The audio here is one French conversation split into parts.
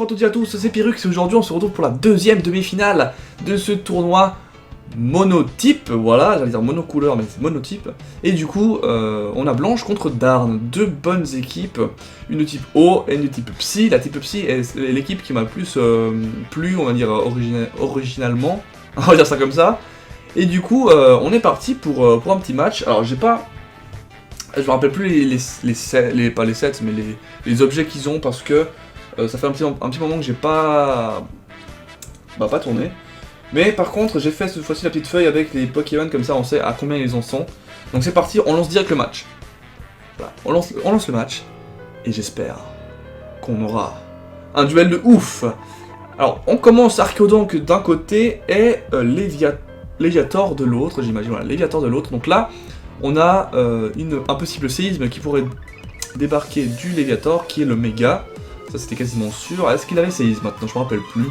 bonjour à toutes et à tous, c'est Pyrrhux et aujourd'hui on se retrouve pour la deuxième demi-finale de ce tournoi monotype, voilà, j'allais dire monocouleur mais c'est monotype. Et du coup, on a Blanche contre Darn, deux bonnes équipes, une de type O et une de type Psy. La type Psy est l'équipe qui m'a plus plu, on va dire originalement, on va dire ça comme ça. Et du coup, on est parti pour un petit match. Alors j'ai pas... Je me rappelle plus pas les sets, mais les objets qu'ils ont parce que ça fait un petit moment que j'ai pas tourné. Mais par contre, j'ai fait cette fois-ci la petite feuille avec les Pokémon, comme ça on sait à combien ils en sont. Donc c'est parti, on lance direct le match. Voilà, on lance le match, et j'espère qu'on aura un duel de ouf. Alors, on commence Arcodonk d'un côté et Léviator de l'autre, j'imagine, voilà, Léviator de l'autre. Donc là, on a un possible séisme qui pourrait débarquer du Léviator, qui est le méga. Ça c'était quasiment sûr. Est-ce qu'il avait séisme maintenant? Je me rappelle plus.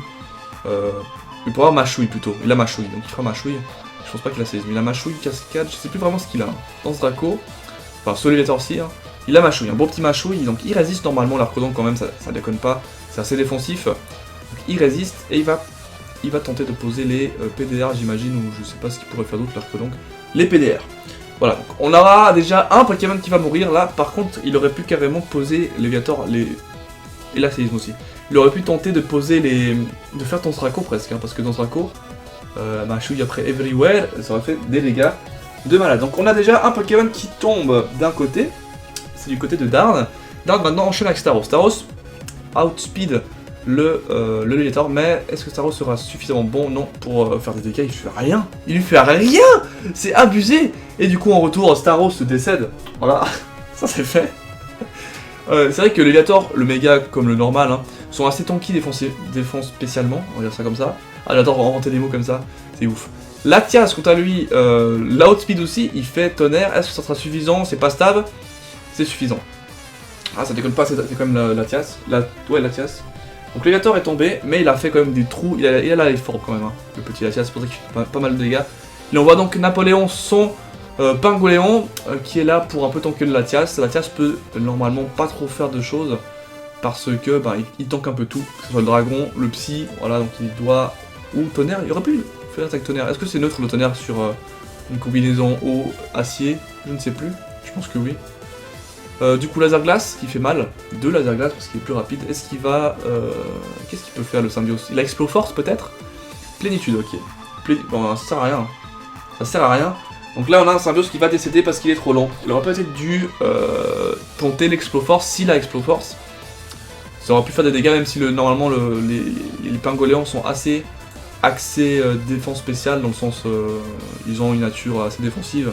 Il pourrait avoir mâchouille plutôt. Il a mâchouille, donc il fera mâchouille. Je pense pas qu'il a séisme. Il a mâchouille, cascade, je sais plus vraiment ce qu'il a. Dans ce Draco, enfin ce Léviator aussi, hein. Il a mâchouille, un beau petit mâchouille, donc il résiste normalement l'Arcodonk quand même, ça déconne pas. C'est assez défensif. Donc, il résiste et il va tenter de poser les PDR, j'imagine, ou je sais pas ce qu'il pourrait faire d'autre l'Arcodonk. Les PDR. Voilà, donc on aura déjà un Pokémon qui va mourir là. Par contre, il aurait pu carrément poser Léviator, et la séisme aussi. Il aurait pu tenter de poser de faire ton Draco presque, hein, parce que dans Draco, mâchouille après Everywhere, ça aurait fait des dégâts de malade. Donc on a déjà un Pokémon qui tombe d'un côté, c'est du côté de Darn. Darn maintenant enchaîne avec Staros. Staros outspeed le Léviator, mais est-ce que Staros sera suffisamment bon? Non, pour faire des dégâts, il lui fait rien. Il lui fait rien. C'est abusé. Et du coup en retour, Staros se décède. Voilà, ça c'est fait. C'est vrai que le Léviator, le méga comme le normal, hein, sont assez tanky défense spécialement, on va dire ça comme ça. Ah, j'adore inventer des mots comme ça, c'est ouf. Latias, quant à lui, l'outspeed aussi, il fait tonnerre. Est-ce que ça sera suffisant? C'est pas stable, c'est suffisant. Ah, ça déconne pas, c'est quand même Latias. Ouais, Latias. Donc Léviator est tombé, mais il a fait quand même des trous, il a la life orb quand même, hein, le petit Latias, c'est pour ça qu'il fait pas mal de dégâts. Il envoie donc Napoléon, son Pingoléon, qui est là pour un peu tanker le Latias. Latias peut normalement pas trop faire de choses, parce que il tank un peu tout, que ce soit le dragon, le psy, voilà, donc il doit... Ou tonnerre, il aurait pu faire attaque tonnerre. Est-ce que c'est neutre le tonnerre sur une combinaison eau acier? Je ne sais plus, je pense que oui. Du coup laser glace qui fait mal, deux laser glace parce qu'il est plus rapide. Est-ce qu'il va... Qu'est-ce qu'il peut faire le Symbiose? Il a Exploforce peut-être? Plénitude, ok. Bon, ça sert à rien. Ça sert à rien. Donc là on a un Symbiose qui va décéder parce qu'il est trop lent. Il aurait peut-être dû tenter l'Exploforce s'il a Exploforce. Ça aurait pu faire des dégâts même si normalement les Pingoléons sont assez axés défense spéciale, dans le sens ils ont une nature assez défensive.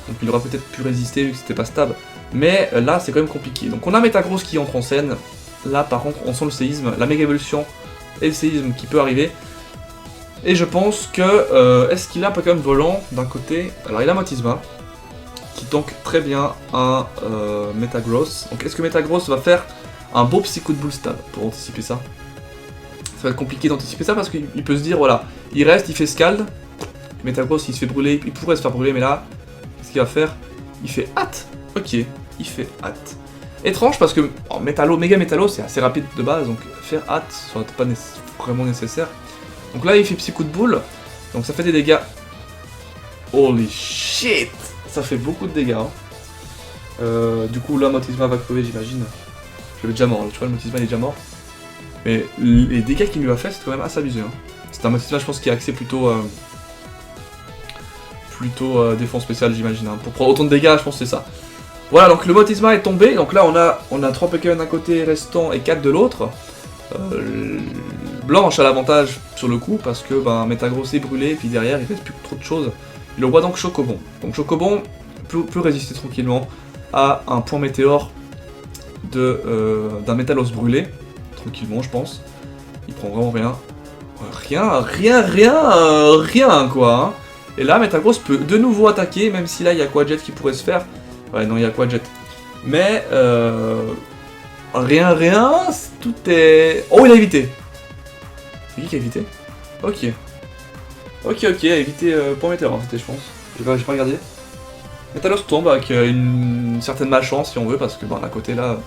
Donc il aurait peut-être pu résister vu que c'était pas stable. Mais là c'est quand même compliqué. Donc on a Metagross qui entre en scène. Là par contre on sent le séisme, la méga évolution et le séisme qui peut arriver. Et je pense que... est-ce qu'il a un Pokémon volant d'un côté? Alors il a Motisma, qui tank très bien un Metagross. Donc est-ce que Metagross va faire un beau Psycho de Boule stab pour anticiper ça? Ça va être compliqué d'anticiper ça parce qu'il peut se dire, voilà, il reste, il fait Scald. Metagross il se fait brûler, il pourrait se faire brûler, mais là, qu'est-ce qu'il va faire? Il fait hâte. Ok, il fait hâte. Étrange parce que Méga Métallo c'est assez rapide de base, donc faire hâte ça aurait pas vraiment nécessaire. Donc là il fait Psycho de Boule, donc ça fait des dégâts. Holy shit, ça fait beaucoup de dégâts. Hein. Du coup là Motisma va crever j'imagine. Je l'avais déjà mort, tu vois le Motisma il est déjà mort. Mais les dégâts qu'il lui a fait c'est quand même assez abusé. Hein. C'est un Motisma je pense qui est axé plutôt défense spéciale j'imagine. Hein. Pour prendre autant de dégâts je pense que c'est ça. Voilà donc le Motisma est tombé, donc là on a 3 Pokémon d'un côté restant et 4 de l'autre. Blanche a l'avantage sur le coup parce que Metagross est brûlé et puis derrière il fait plus trop de choses. Il envoie donc Chocobon. Donc Chocobon peut résister tranquillement à un point météore d'un Métalos brûlé. Tranquillement je pense. Il prend vraiment rien. Rien quoi. Hein. Et là Metagross peut de nouveau attaquer même si là il y a Quadjet qui pourrait se faire. Ouais non il y a Quadjet. Mais rien, tout est... Oh il a évité. C'est qui a évité? Ok, il a évité point météore c'était je pense. J'ai pas regardé. Métalos tombe avec une certaine malchance si on veut parce que d'un côté là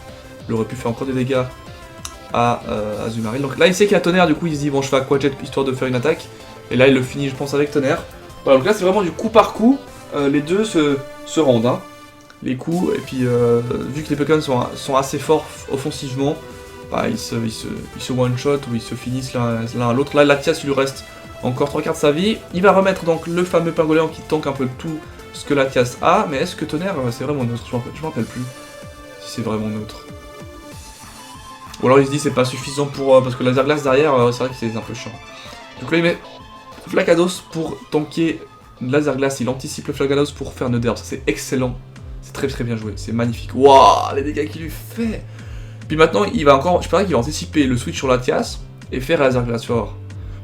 il aurait pu faire encore des dégâts à Azumarill. Donc là il sait qu'il y a Tonnerre, du coup il se dit bon je fais Aqua Jet histoire de faire une attaque. Et là il le finit je pense avec Tonnerre. Voilà, donc là c'est vraiment du coup par coup, les deux se rendent. Hein. Les coups, et puis vu que les Pokémon sont assez forts offensivement, bah, ils se one-shot ou ils se finissent l'un à l'autre. Là Latias il lui reste encore 3 quarts de sa vie. Il va remettre donc le fameux Pingoléon qui tank un peu tout ce que Latias a, mais est-ce que Tonnerre c'est vraiment neutre? Je me rappelle plus si c'est vraiment neutre. Ou alors il se dit c'est pas suffisant pour... parce que Laser Glace derrière, c'est vrai que c'est un peu chiant. Donc là il met Flagados pour tanker Laser Glace, il anticipe le Flagados pour faire Nœud d'herbe, ça c'est excellent. C'est très bien joué, c'est magnifique. Waouh, les dégâts qu'il lui fait. Puis maintenant il va encore, je parie qu'il va anticiper le switch sur Latias et faire Laser Glace, tu vas voir.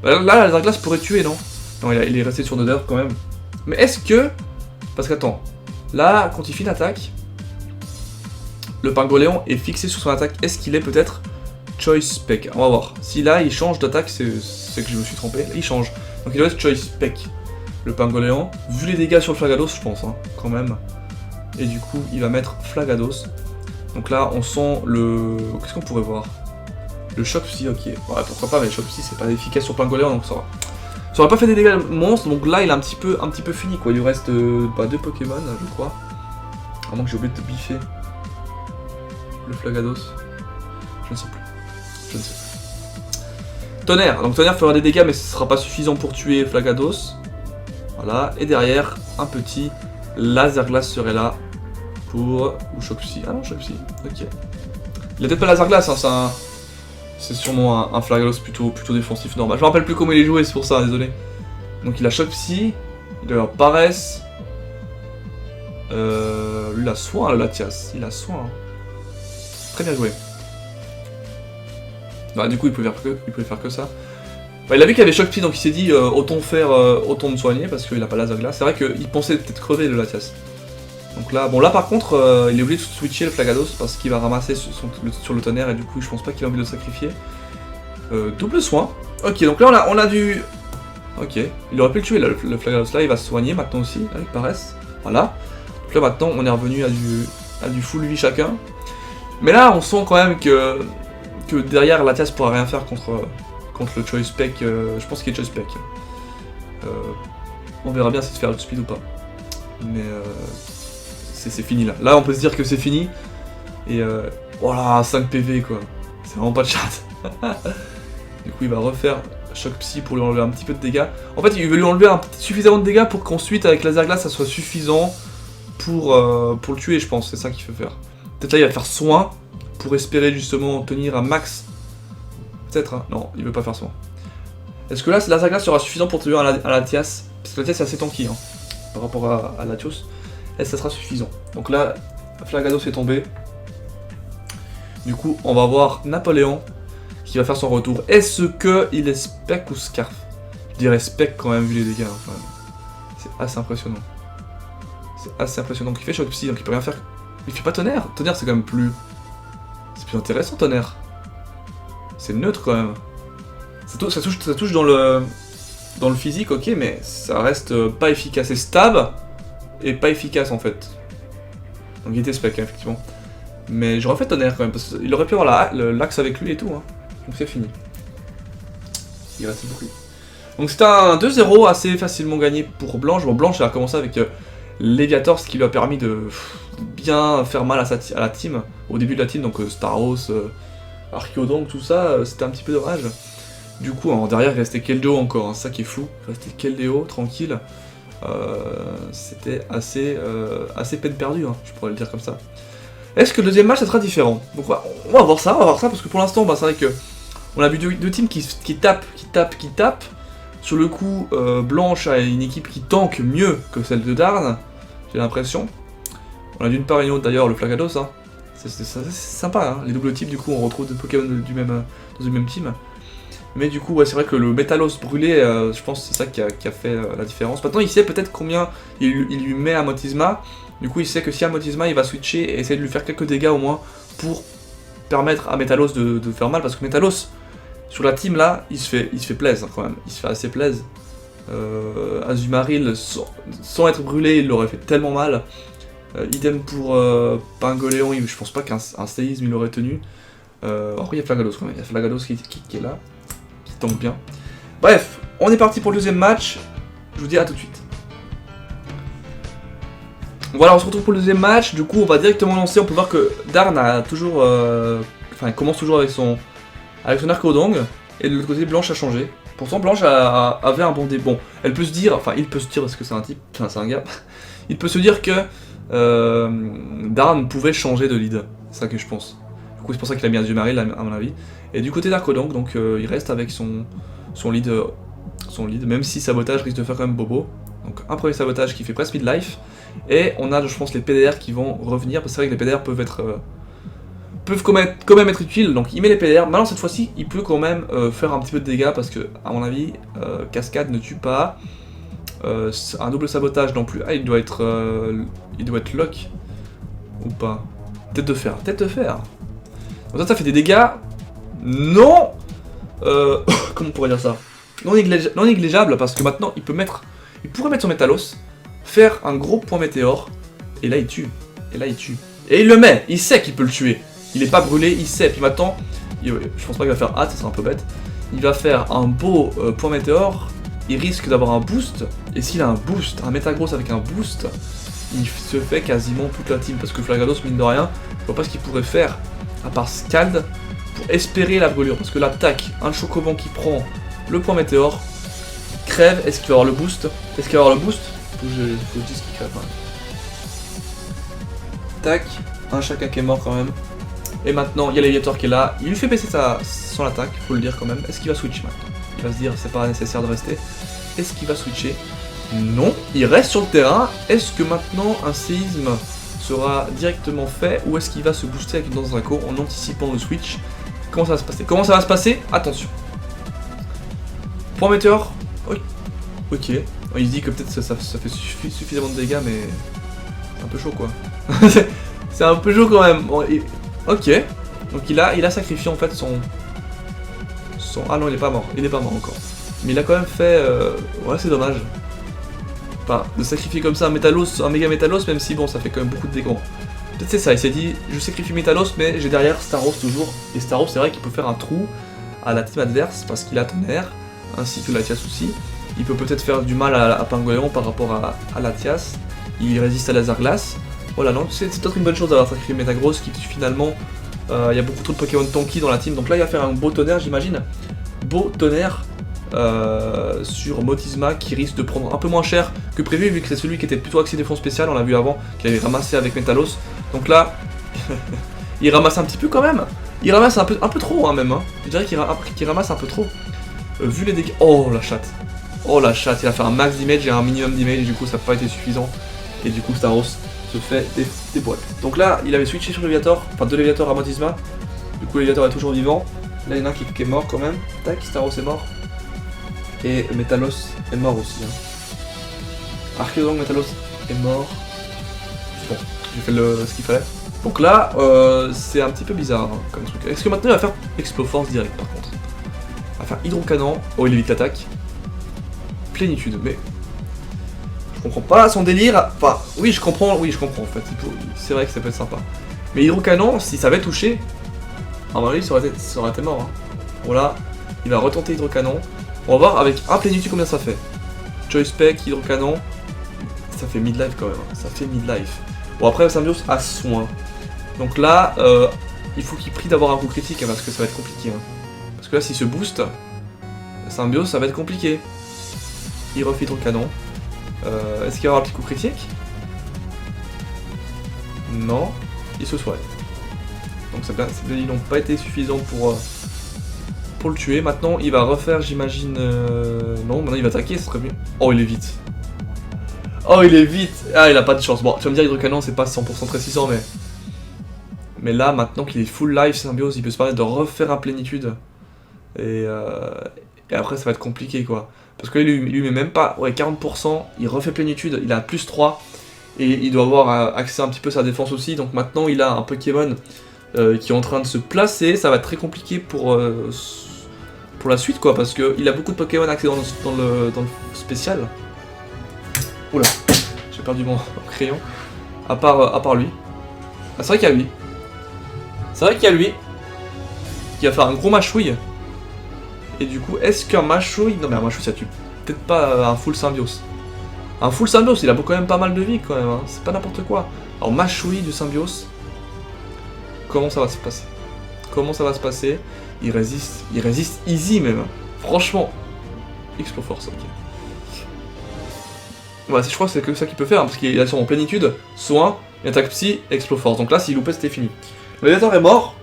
Bah, là Laser Glace pourrait tuer, non? Non, il est resté sur Nœud d'herbe quand même. Mais est-ce que... Parce qu'attends, là quand il fait une attaque, le Pingoléon est fixé sur son attaque, est-ce qu'il est peut-être Choice Spec? On va voir. Si là il change d'attaque, c'est que je me suis trompé. Là, il change. Donc il doit être Choice Spec. Le Pingoléon. Vu les dégâts sur le Flagados, je pense, hein, quand même. Et du coup, il va mettre Flagados. Donc là, on sent le... Qu'est-ce qu'on pourrait voir? Le Choc Psy, ok. Ouais, pourquoi pas, mais le Choc Psy, c'est pas efficace sur Pingoléon, donc ça va. Ça aurait pas fait des dégâts monstres, donc là, il est un petit peu fini, quoi. Il lui reste 2 Pokémon, je crois. À moins que j'ai oublié de biffer le Flagados. Je ne sais plus. Je ne sais plus. Tonnerre. Donc Tonnerre fera des dégâts, mais ce sera pas suffisant pour tuer Flagados. Voilà. Et derrière, un petit Laser Glace serait là pour... Ou Choc Psy. Ah non, Choc Psy. Ok. Il a peut-être pas Laser Glace, hein, c'est sûrement un Flagados plutôt défensif normal. Je me rappelle plus comment il est joué, c'est pour ça, désolé. Donc il a Choc Psy, il a Paresse. Lui il a soin, le Latias. Il a soin. Hein. Très bien joué. Bah du coup il pouvait faire que ça. Bah, il a vu qu'il y avait Choc Psy, donc il s'est dit autant me soigner parce qu'il a pas Laser Glace. C'est vrai qu'il pensait peut-être crever le Latias. Donc là, bon là par contre, il est obligé de switcher le Flagados parce qu'il va ramasser sur le Tonnerre et du coup je pense pas qu'il a envie de le sacrifier. Double soin. Ok, donc là on a du... Ok, il aurait pu le tuer là, le Flagados là, il va se soigner maintenant aussi, avec Paresse. Voilà. Donc là maintenant on est revenu à du full vie chacun. Mais là on sent quand même que derrière Latias pourra rien faire contre le Choice Spec. Je pense qu'il est Choice Spec. On verra bien si c'est faire le speed ou pas. Mais c'est fini là. Là on peut se dire que c'est fini. Et voilà, 5 PV quoi. C'est vraiment pas de chat. Du coup il va refaire Choc Psy pour lui enlever un petit peu de dégâts. En fait il veut lui enlever suffisamment de dégâts pour qu'ensuite avec Laser Glace ça soit suffisant pour le tuer, je pense. C'est ça qu'il veut faire. Peut-être là il va faire soin pour espérer justement tenir un max. Peut-être, hein. Non, il veut pas faire soin. Est-ce que là Laser Glace sera suffisant pour tuer un Latias? Parce que Latias est assez tanky hein, par rapport à Latios. Est-ce que ça sera suffisant? Donc là, Flagados est tombé. Du coup, on va voir Napoléon qui va faire son retour. Est-ce qu'il est Spec ou Scarf? Je dirais Spec quand même vu les dégâts. Hein, c'est assez impressionnant. C'est assez impressionnant. Donc il fait Choc Psy, donc il peut rien faire. Il fait pas Tonnerre. Tonnerre c'est quand même plus... C'est plus intéressant Tonnerre. C'est neutre quand même. Ça touche dans le physique, ok, mais ça reste pas efficace. C'est stab et pas efficace en fait. Donc il était Spec hein, effectivement. Mais j'aurais fait Tonnerre quand même, parce qu'il aurait pu avoir l'axe avec lui et tout. Hein. Donc c'est fini. Il reste beaucoup. Donc c'est un 2-0 assez facilement gagné pour Blanche. Bon, Blanche elle a commencé avec Léviator, ce qui lui a permis de bien faire mal à la team. Au début de la team, donc Staros, Archeodon, tout ça, c'était un petit peu dommage. Du coup, derrière il restait Keldeo encore, hein, ça qui est fou. Il restait Keldeo, tranquille. C'était assez peine perdue, hein, je pourrais le dire comme ça. Est-ce que le deuxième match ça sera différent? Donc on va voir ça, parce que pour l'instant, bah, c'est vrai que on a vu deux teams qui tapent. Sur le coup, Blanche a une équipe qui tank mieux que celle de Darn, j'ai l'impression. On a d'une part et d'une autre d'ailleurs le Flagados, hein. C'est sympa, hein. Les doubles types, du coup on retrouve des Pokémon dans une même team. Mais du coup, ouais, c'est vrai que le Métalos brûlé, je pense que c'est ça qui a fait la différence. Maintenant, il sait peut-être combien il lui met à Motisma. Du coup, il sait que si à Motisma, il va switcher et essayer de lui faire quelques dégâts au moins pour permettre à Métalos de faire mal. Parce que Métalos, sur la team là, il se fait plaisir quand même. Il se fait assez plaisir. Azumarill, sans être brûlé, il l'aurait fait tellement mal. Idem pour Pingoléon, je pense pas qu'un séisme il l'aurait tenu. Après il y a Flagados quand même, il y a Flagados qui est là, qui tank bien. Bref, on est parti pour le deuxième match, je vous dis à tout de suite. Voilà, on se retrouve pour le deuxième match, du coup on va directement lancer, on peut voir que Darn a toujours... Enfin, il commence toujours avec son Arcodong, et de l'autre côté Blanche a changé. Pourtant Blanche avait un bon dé. Bon, elle peut se dire, enfin il peut se dire parce que c'est un type, enfin c'est un gars, il peut se dire que Darn pouvait changer de lead, c'est ça que je pense. Du coup c'est pour ça qu'il a mis un Azumarill à mon avis. Et du côté d'Arcodong, donc il reste avec son lead, même si sabotage risque de faire quand même bobo. Donc un premier sabotage qui fait presque mid-life, et on a je pense les PDR qui vont revenir, parce que c'est vrai que les PDR peuvent quand même être utiles, donc il met les PDR. Maintenant cette fois-ci il peut quand même faire un petit peu de dégâts parce que à mon avis cascade ne tue pas, un double sabotage non plus, ah il doit être lock ou pas, tête de fer, donc ça fait des dégâts non comment on pourrait dire ça, non négligeable, parce que maintenant il pourrait mettre son Métalos, faire un gros point météore, et là il tue, et il le met, il sait qu'il peut le tuer. Il est pas brûlé, il sait, puis maintenant, je pense pas qu'il va faire hâte, ça sera un peu bête. Il va faire un beau point météore, il risque d'avoir un boost, et s'il a un boost, un Métagros avec un boost, il se fait quasiment toute la team, parce que Flagados, mine de rien, je vois pas ce qu'il pourrait faire, à part Scald, pour espérer la brûlure, parce que l'attaque, un Chocoban qui prend le point météore, crève, est-ce qu'il va avoir le boost? Faut que je dise qu'il crève, hein. Tac, un chacun qui est mort quand même. Et maintenant, il y a l'Aviator qui est là, il lui fait baisser son attaque, faut le dire quand même. Est-ce qu'il va switcher maintenant? Il va se dire, c'est pas nécessaire de rester. Est-ce qu'il va switcher? Non, il reste sur le terrain. Est-ce que maintenant, un séisme sera directement fait, ou est-ce qu'il va se booster avec une danse Draco en anticipant le switch? Comment ça va se passer? Attention. Point météore. Oui. Ok. Il se dit que peut-être ça fait suffisamment de dégâts, mais c'est un peu chaud quoi. C'est un peu chaud quand même. Bon, ok, donc il a sacrifié en fait son... Ah non, il est pas mort encore. Mais il a quand même fait... Ouais, c'est dommage. Enfin, de sacrifier comme ça un méga Métalos, même si bon, ça fait quand même beaucoup de dégâts. Peut-être c'est ça, il s'est dit, je sacrifie Métalos, mais j'ai derrière Staros toujours. Et Staros, c'est vrai qu'il peut faire un trou à la team adverse, parce qu'il a Tonnerre, ainsi que Latias aussi. Il peut peut-être faire du mal à Pingouin par rapport à Latias. Il résiste à Laser Glace. Voilà, non, c'est peut-être une bonne chose d'avoir sacrifié Métagros, qui finalement, il y a beaucoup trop de Pokémon tanky dans la team, donc là il va faire un beau tonnerre j'imagine. Beau tonnerre sur Motisma, qui risque de prendre un peu moins cher que prévu, vu que c'est celui qui était plutôt axé défense spéciale, on l'a vu avant, qu'il avait ramassé avec Métalos. Donc là, il ramasse un petit peu quand même, il ramasse un peu trop hein, même, hein. Je dirais qu'il ramasse un peu trop. Vu les dégâts... Oh la chatte, il a fait un max damage et un minimum damage, et du coup ça n'a pas été suffisant, et du coup Staros se fait des boîtes. Donc là, il avait switché sur l'Aviator, enfin de l'Aviator à Motisma. Du coup, l'Aviator est toujours vivant. Là, il y en a un qui est mort quand même. Tac, Staros est mort. Et Métalos est mort aussi. Hein. Archéodon, Métalos est mort. Bon, j'ai fait ce qu'il fallait. Donc là, c'est un petit peu bizarre hein, comme truc. Est-ce que maintenant il va faire Exploforce direct par contre? Il va faire Hydrocanon. Oh, il évite l'attaque. Plénitude, mais... Je comprends pas son délire, enfin oui je comprends en fait, c'est vrai que ça peut être sympa. Mais Hydrocanon, si ça avait touché, à mon avis ça aurait été mort. Hein. Bon là, il va retenter Hydrocanon, on va voir avec un Plénitude combien ça fait. Choice Spec, Hydrocanon, ça fait mid-life quand même, ça fait mid-life. Bon après Symbiose a soin, donc là, il faut qu'il prie d'avoir un coup critique hein, parce que ça va être compliqué. Hein. Parce que là s'il se booste, Symbiose ça va être compliqué. Il refait Hydrocanon. Est-ce qu'il y aura un petit coup critique? Non, il se soigne. Donc ils n'ont pas été suffisants pour le tuer. Maintenant il va refaire j'imagine... Non, maintenant il va attaquer, ce serait mieux. Oh il est vite. Ah il a pas de chance. Bon tu vas me dire Hydrocanon c'est pas 100% précisant mais là maintenant qu'il est full life Symbiose il peut se permettre de refaire un Plénitude. Et après ça va être compliqué quoi. Parce que lui met même pas, ouais 40%, il refait Plénitude, il a plus 3, et il doit avoir accès un petit peu à sa défense aussi, donc maintenant il a un Pokémon qui est en train de se placer, ça va être très compliqué pour la suite quoi, parce qu'il a beaucoup de Pokémon accès dans le spécial. Oula, j'ai perdu mon crayon, à part lui. Ah c'est vrai qu'il y a lui. qui va faire un gros mâchouille. Et du coup, est-ce qu'un mâchouille... Non mais un mâchouille ça tue peut-être pas un full symbiose. Un full symbiose, il a quand même pas mal de vie quand même, hein. C'est pas n'importe quoi. Alors mâchouille du symbiose, comment ça va se passer? Comment ça va se passer? Il résiste easy même. Franchement. Exploforce, ok. Voilà, je crois que c'est que ça qu'il peut faire, hein, parce qu'il a son plénitude, soin, et attaque psy, exploforce. Donc là, s'il loupait, c'était fini. Le Léviator est mort.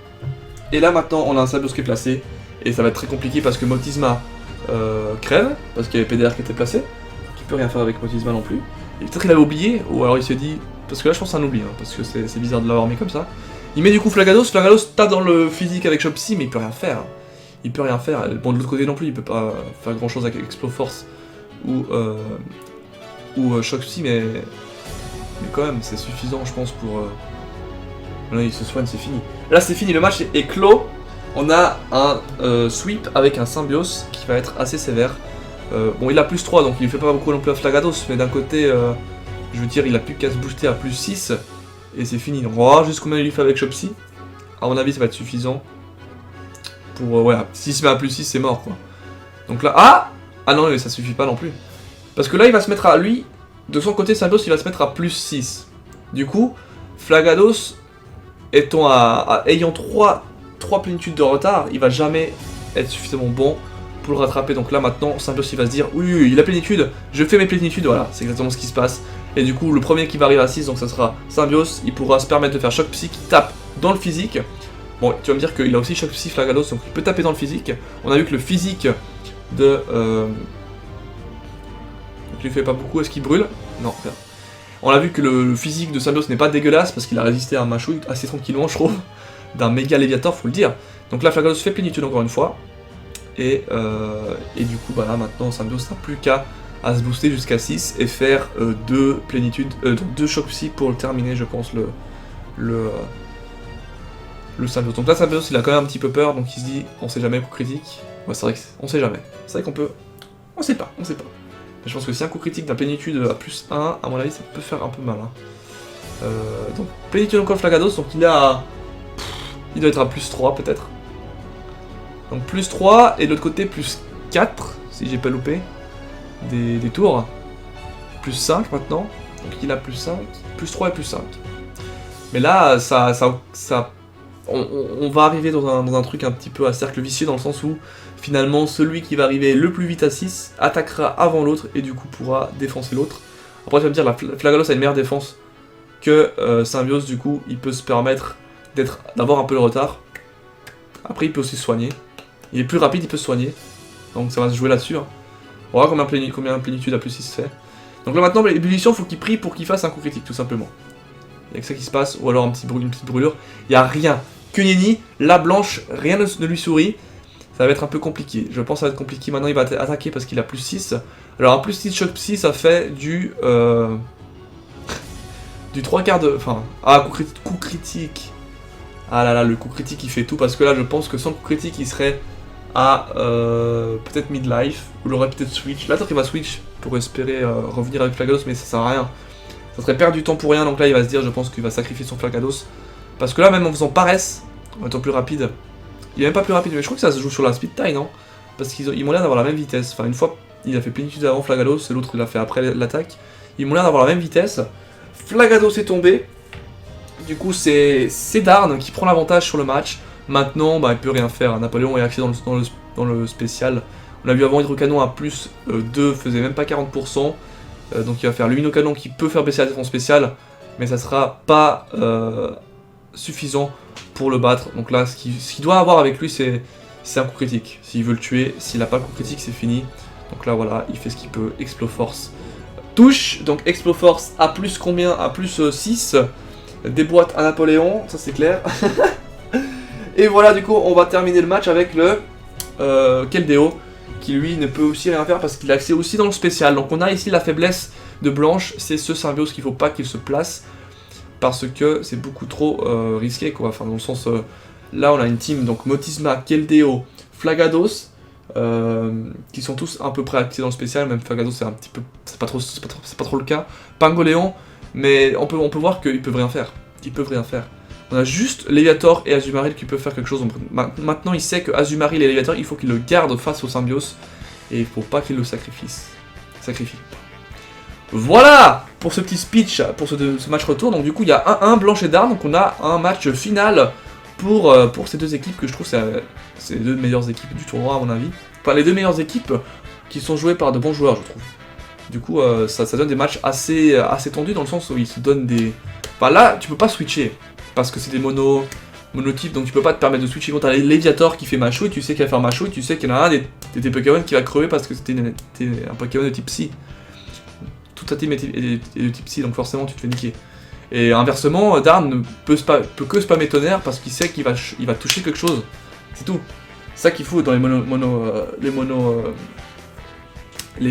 Et là, maintenant, on a un symbiose qui est placé. Et ça va être très compliqué parce que Motisma crève, parce qu'il y avait PDR qui était placé. Donc il peut rien faire avec Motisma non plus. Et peut-être qu'il avait oublié, ou alors il s'est dit... Parce que là, je pense que c'est un oubli, hein, parce que c'est bizarre de l'avoir mis comme ça. Il met du coup Flagados. Flagados tape dans le physique avec Choc Psy, mais il peut rien faire. Il peut rien faire. Bon, de l'autre côté non plus, il peut pas faire grand chose avec Exploforce ou Choc Psy, mais quand même, c'est suffisant, je pense, pour. Là, il se soigne, c'est fini. Là, c'est fini, le match est clos. On a un sweep avec un symbiose qui va être assez sévère. Bon, il a plus 3, donc il fait pas beaucoup non plus à Flagados, mais d'un côté, je veux dire, il a plus qu'à se booster à plus 6, et c'est fini. Donc on va voir juste combien il lui fait avec Choc Psy. À mon avis, ça va être suffisant. Pour, ouais, s'il se met à plus 6, c'est mort, quoi. Donc là, ah non, mais ça suffit pas non plus. Parce que là, il va se mettre à lui, de son côté, Symbiose, il va se mettre à plus 6. Du coup, Flagados, ayant 3 plénitudes de retard, il va jamais être suffisamment bon pour le rattraper. Donc là, maintenant, Symbiose, il va se dire, oui, il a plénitude, je fais mes plénitudes, voilà, c'est exactement ce qui se passe. Et du coup, le premier qui va arriver à 6, donc ça sera Symbiose, il pourra se permettre de faire Choc Psy qui tape dans le physique. Bon, tu vas me dire qu'il a aussi Choc Psy Flagados, donc il peut taper dans le physique. On a vu que le physique de... Donc il fait pas beaucoup, est-ce qu'il brûle? Non, rien. On a vu que le physique de Symbiose n'est pas dégueulasse, parce qu'il a résisté à un mâchouille assez tranquillement, je trouve. D'un méga Léviator, faut le dire. Donc là, Flagados fait plénitude encore une fois. Et du coup, bah là, maintenant, Symbiose n'a plus qu'à se booster jusqu'à 6 et faire 2 plénitudes, donc 2 Choc Psy pour le terminer, je pense, le Symbiose. Donc là, Symbiose, il a quand même un petit peu peur, donc il se dit, on sait jamais coup critique. Ouais, c'est vrai qu'on sait jamais. C'est vrai qu'on peut... On sait pas. Mais je pense que si un coup critique d'un plénitude à plus 1, à mon avis, ça peut faire un peu mal. Hein. Donc, plénitude encore Flagados, donc il est à... il doit être à plus 3, peut-être. Donc plus 3, et de l'autre côté, plus 4, si j'ai pas loupé, des tours. Plus 5 maintenant, donc il a plus 5, plus 3 et plus 5. Mais là, on va arriver dans un truc un petit peu à cercle vicieux, dans le sens où finalement celui qui va arriver le plus vite à 6 attaquera avant l'autre et du coup pourra défoncer l'autre. Après tu vas me dire, la Flagalos a une meilleure défense que Symbiose, du coup il peut se permettre d'avoir un peu de retard. Après il peut aussi se soigner, il est plus rapide, il peut se soigner, donc ça va se jouer là-dessus. Hein. On va voir combien plénitude à plus 6 fait. Donc là maintenant l'ébullition, faut qu'il prie pour qu'il fasse un coup critique tout simplement. Il y a que ça qui se passe, ou alors une petite brûlure. Il n'y a rien. Que nenni, la blanche, rien ne lui sourit. Ça va être un peu compliqué. Je pense que ça va être compliqué. Maintenant, il va attaquer parce qu'il a plus 6. Alors, un plus 6 Choc Psy, ça fait du 3 quarts de... Enfin, coup critique. Ah là là, le coup critique, il fait tout. Parce que là, je pense que sans coup critique, il serait à peut-être midlife. Ou il aurait peut-être switch. Là, peut-être il va switch pour espérer revenir avec Flagados, mais ça sert à rien. Ça serait perdre du temps pour rien, donc là il va se dire, je pense qu'il va sacrifier son Flagados. Parce que là, même en faisant paresse, en étant plus rapide, il est même pas plus rapide, mais je crois que ça se joue sur la speed tie, non? Parce qu'ils m'ont l'air d'avoir la même vitesse. Enfin, une fois, il a fait plénitude avant Flagados, et l'autre il l'a fait après l'attaque. Ils m'ont l'air d'avoir la même vitesse. Flagados est tombé. Du coup, c'est Darn qui prend l'avantage sur le match. Maintenant, bah, il peut rien faire. Napoléon est axé dans le spécial. On a vu avant Hydrocanon à plus 2, faisait même pas 40%. Donc il va faire Luminocanon qui peut faire baisser la défense spéciale, mais ça sera pas suffisant pour le battre. Donc là, ce qu'il doit avoir avec lui, c'est un coup critique. S'il veut le tuer, s'il n'a pas le coup critique, c'est fini. Donc là, voilà, il fait ce qu'il peut. Exploforce touche. Donc Exploforce à plus combien? À plus 6. Déboîte à Napoléon, ça c'est clair. Et voilà, du coup, on va terminer le match avec le Keldeo, qui lui ne peut aussi rien faire parce qu'il a accès aussi dans le spécial. Donc on a ici la faiblesse de Blanche, c'est ce Symbiose qu'il faut pas qu'il se place, parce que c'est beaucoup trop risqué, quoi. Enfin, dans le sens, là on a une team, donc Motisma, Keldeo, Flagados, qui sont tous à peu près axés dans le spécial, même Flagados c'est un petit peu, c'est pas trop le cas, Pangoléon, mais on peut voir qu'ils peuvent rien faire, On a juste Léviator et Azumarill qui peuvent faire quelque chose. Donc, maintenant, il sait que Azumarill et Léviator, il faut qu'il le garde face au Symbios. Et il faut pas qu'il le sacrifie. Voilà pour ce petit speech, pour ce match retour. Donc du coup, il y a 1-1 Blanche et Darn. Donc on a un match final pour ces deux équipes que je trouve c'est les deux meilleures équipes du tournoi à mon avis. Enfin, les deux meilleures équipes qui sont jouées par de bons joueurs, je trouve. Du coup, ça donne des matchs assez tendus dans le sens où ils se donnent des... Enfin là, tu peux pas switcher parce que c'est des monotypes, donc tu peux pas te permettre de switcher. Quand t'as Léviator qui fait Machouille, tu sais qu'il va faire Machouille, tu sais qu'il y en a un des Pokémon qui va crever parce que c'était un Pokémon de type Psy. Toute ta team est de type Psy, donc forcément tu te fais niquer. Et inversement, Darn ne peut que spammer Tonnerre parce qu'il sait qu'il va toucher quelque chose. C'est tout. C'est ça qu'il faut dans les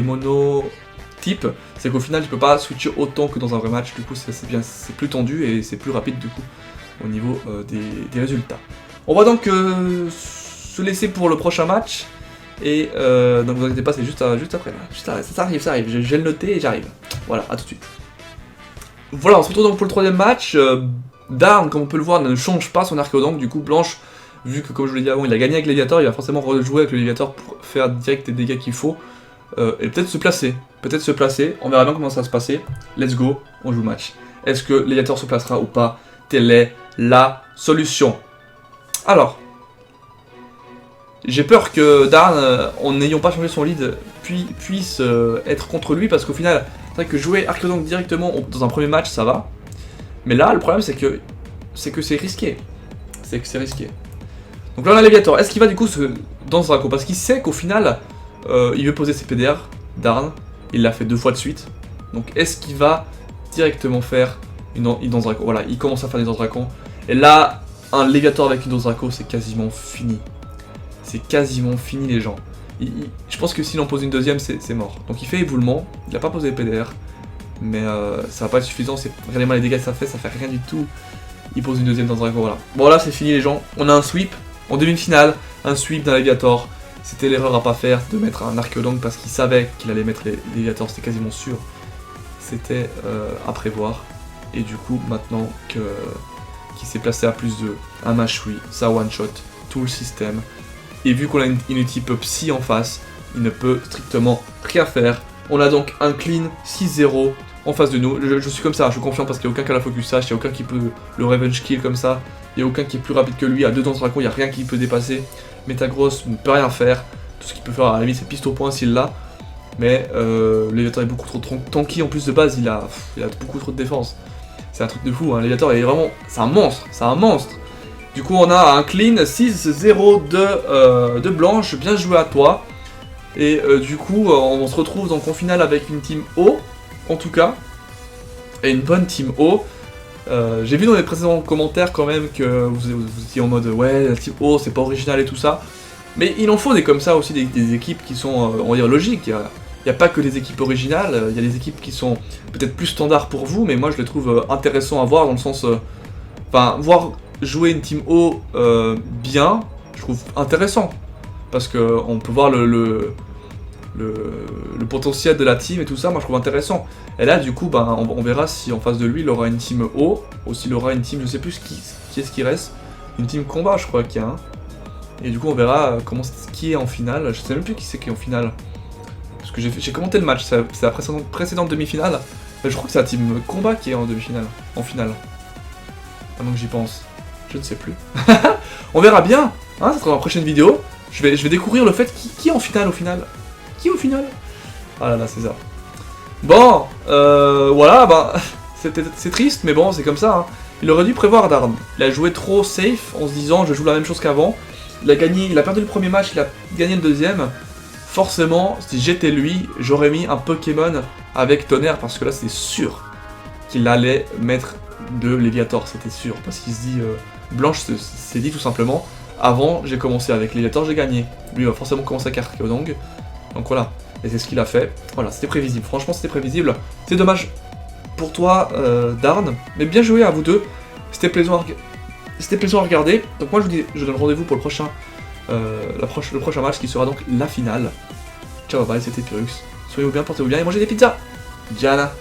monotypes, c'est qu'au final tu peux pas switcher autant que dans un vrai match, du coup c'est plus tendu et c'est plus rapide du coup au niveau des résultats. On va donc se laisser pour le prochain match. Et donc vous inquiétez pas, c'est juste après là. Ça arrive, je vais le noter et j'arrive. Voilà, à tout de suite. Voilà, on se retrouve donc pour le troisième match. Darn, comme on peut le voir, ne change pas son Archéodonc. Du coup, Blanche, vu que comme je vous l'ai dit avant, il a gagné avec Léviator, il va forcément rejouer avec le Léviator pour faire direct les dégâts qu'il faut. Et peut-être se placer. On verra bien comment ça va se passer. Let's go, on joue le match. Est-ce que Léviator se placera ou pas? Telle est la solution. Alors, j'ai peur que Darn, en n'ayant pas changé son lead, puisse être contre lui, parce qu'au final, c'est vrai que jouer Archéodonc directement dans un premier match, ça va. Mais là, le problème, c'est que c'est risqué. Donc là, on a Léviator. Est-ce qu'il va du coup dans ce Draco? Parce qu'il sait qu'au final, il veut poser ses PDR, Darn. Il l'a fait 2 fois de suite. Donc est-ce qu'il va directement faire une danse Draco? Voilà, il commence à faire des danses Draco. Et là, un Léviator avec une danse Draco, c'est quasiment fini. C'est quasiment fini les gens. Je pense que s'il en pose une deuxième, c'est mort. Donc il fait éboulement, il n'a pas posé PDR, mais ça va pas être suffisant. Regardez-moi les dégâts que ça fait rien du tout. Il pose une deuxième dans Draco, voilà. Bon là c'est fini les gens, on a un sweep en demi-finale, un sweep d'un Léviator. C'était l'erreur à pas faire de mettre un Archéodonc parce qu'il savait qu'il allait mettre les Léviators, c'était quasiment sûr. C'était à prévoir. Et du coup maintenant qu'il s'est placé à plus de un Machouille, ça one-shot tout le système. Et vu qu'on a une type Psy en face, il ne peut strictement rien faire. On a donc un clean 6-0 en face de nous. Je suis comme ça, je suis confiant parce qu'il n'y a aucun qui a la focus sash, il n'y a aucun qui peut le revenge kill comme ça. Il n'y a aucun qui est plus rapide que lui, à 2 dans ce Draco, il n'y a rien qui peut dépasser. Metagross ne peut rien faire. Tout ce qu'il peut faire à la limite c'est piste au point s'il l'a. Mais Léviator est beaucoup trop tanky, en plus de base il a beaucoup trop de défense. C'est un truc de fou, hein. Léviator est vraiment... c'est un monstre. Du coup on a un clean 6-0 de Blanche, bien joué à toi. Et du coup on se retrouve donc en finale avec une team O, en tout cas. Et une bonne team O. J'ai vu dans les précédents commentaires quand même que vous étiez en mode ouais la team O c'est pas original et tout ça. Mais il en faut des comme ça aussi, des équipes qui sont on va dire logiques. Il n'y a pas que des équipes originales, il y a des équipes qui sont peut-être plus standards pour vous, mais moi je les trouve intéressants à voir dans le sens... Enfin, voir jouer une team O bien, je trouve intéressant. Parce qu'on peut voir le potentiel de la team et tout ça, moi je trouve intéressant. Et là du coup, ben, on verra si en face de lui il aura une team O, ou s'il aura une team, je sais plus qui est-ce qui reste. Une team combat je crois qu'il y a un. Et du coup on verra qui est en finale, je sais même plus qui c'est qui est en finale. Parce que j'ai commenté le match, c'est la précédente demi-finale. Mais je crois que c'est la team combat qui est en demi-finale, en finale. Maintenant que j'y pense, je ne sais plus. On verra bien, hein, ça sera dans la prochaine vidéo. Je vais découvrir le fait qui est en finale au final. Qui est au final? Ah là là, c'est ça. Bon, voilà, bah, c'est triste, mais bon, c'est comme ça. Hein. Il aurait dû prévoir Darn. Il a joué trop safe en se disant je joue la même chose qu'avant. Il a perdu le premier match, il a gagné le deuxième. Forcément, si j'étais lui, j'aurais mis un Pokémon avec Tonnerre parce que là c'est sûr qu'il allait mettre de Léviator, c'était sûr. Parce qu'il se dit, Blanche s'est dit tout simplement, avant j'ai commencé avec Léviator, j'ai gagné. Lui il va forcément commencer avec Archéodonc. Donc voilà, et c'est ce qu'il a fait. Voilà, c'était prévisible, franchement c'était prévisible. C'est dommage pour toi, Darn, mais bien joué à vous deux. C'était plaisant à regarder. Donc moi je vous dis, je donne rendez-vous pour le prochain match qui sera donc la finale. Ciao, bye, c'était Pyrrhux. Soyez-vous bien, portez-vous bien et mangez des pizzas. Diana.